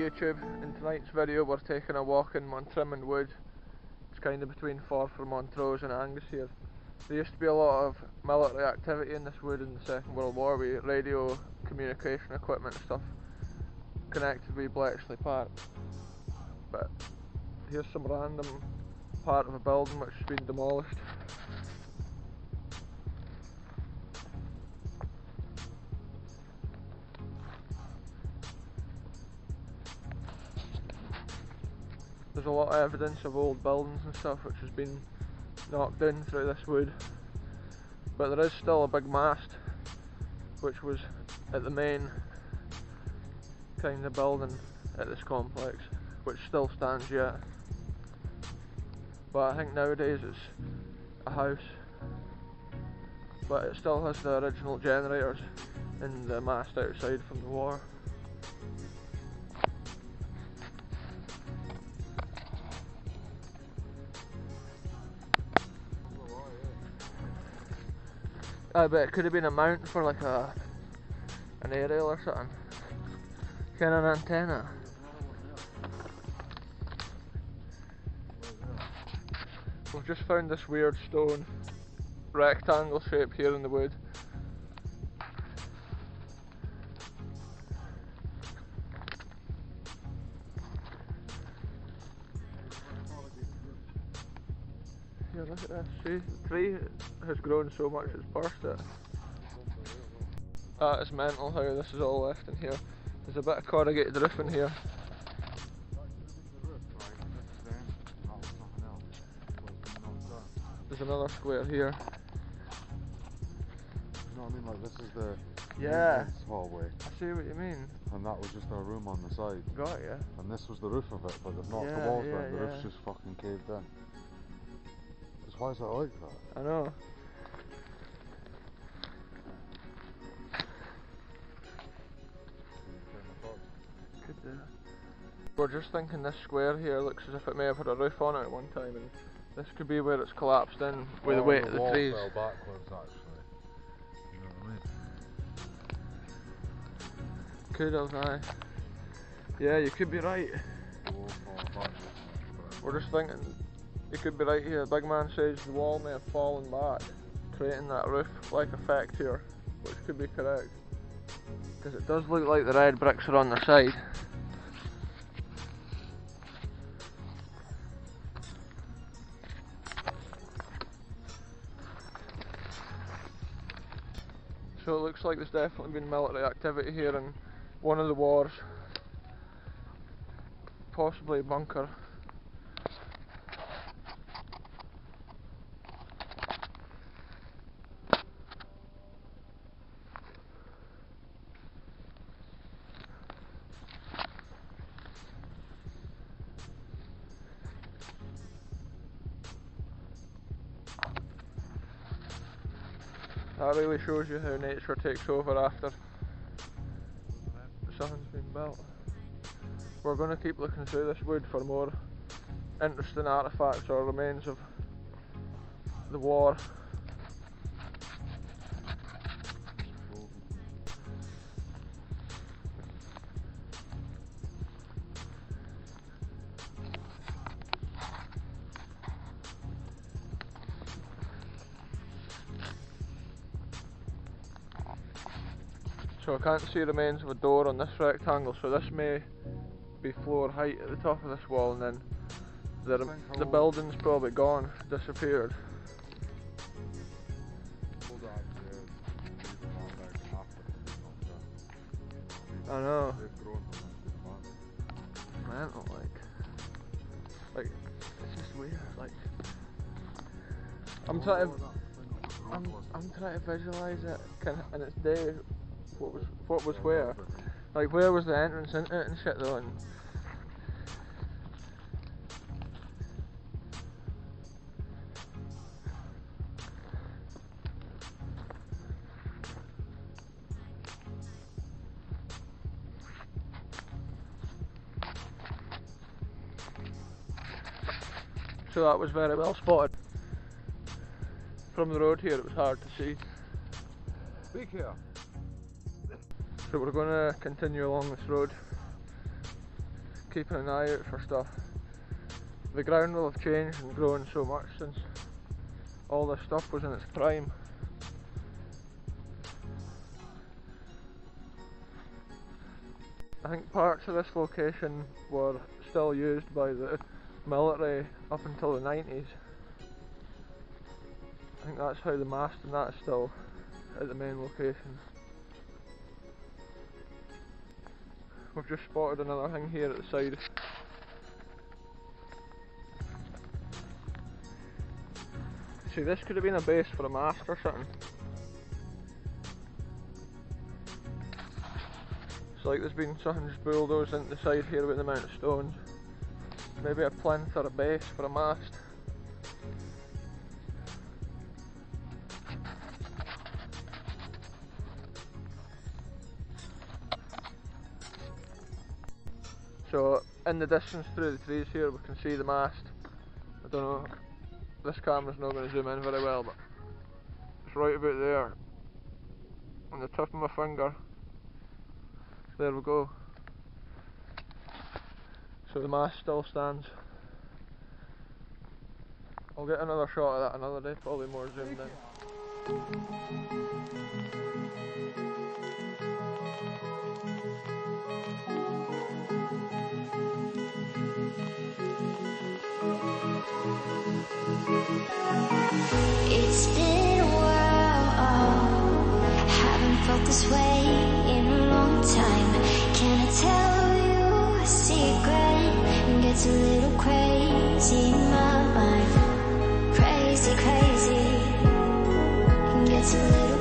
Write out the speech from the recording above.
YouTube. In tonight's video we're taking a walk in Montreathmont Wood. It's kind of between Forth and Montrose and Angus here. There used to be a lot of military activity in this wood in the Second World War with radio communication equipment and stuff connected with Bletchley Park. But here's some random part of a building which has been demolished. There's a lot of evidence of old buildings and stuff which has been knocked in through this wood, but there is still a big mast which was at the main kind of building at this complex, which still stands yet. But I think nowadays it's a house, but it still has the original generators in the mast outside from the war. I bet it could have been a mount for like an aerial or something. Kind of an antenna. We've just found this weird stone rectangle shape here in the wood. Yeah, look at this, see, the tree has grown so much it's burst it. That is mental how this is all left in here. There's a bit of corrugated roof in here. There's another square here. You know what I mean? Like this is the entrance hallway. I see what you mean. And that was just our room on the side. Got ya. And this was the roof of it, but they've knocked the walls down. The roof's just fucking caved in. Why is that like that? I know. Could do. We're just thinking this square here looks as if it may have had a roof on it at one time, and this could be where it's collapsed in with the weight of the trees. Fell backwards actually. You know what I mean? Could have, aye. Yeah, you could be right. We're just thinking. You could be right here. Big man says the wall may have fallen back, creating that roof-like effect here, which could be correct. Because it does look like the red bricks are on the side. So it looks like there's definitely been military activity here in one of the wars. Possibly a bunker. That really shows you how nature takes over after something's been built. We're going to keep looking through this wood for more interesting artefacts or remains of the war. So I can't see remains of a door on this rectangle, so this may be floor height at the top of this wall, and then the building's probably gone, disappeared. I know. Mental, like it's just weird. Like I'm trying to visualise it, and its day. What was where? Like where was the entrance into it and shit though? And so that was very well spotted. From the road here it was hard to see. Speak here. So we're going to continue along this road. keeping an eye out for stuff. The ground will have changed and grown so much since all this stuff was in its prime. I think parts of this location were still used by the military up until the 90s. I think that's how the mast and that is still at the main location. We've just spotted another thing here at the side. See, this could have been a base for a mast or something. It's like there's been something just bulldozed into the side here with the amount of stones. Maybe a plinth or a base for a mast. So in the distance through the trees here we can see the mast. I don't know, this camera's not going to zoom in very well, but it's right about there on the tip of my finger. There we go. So the mast still stands. I'll get another shot of that another day, probably more zoomed in. It's been a while, haven't felt this way in a long time. Can I tell you a secret? It gets a little crazy in my mind. Crazy, crazy. It gets a little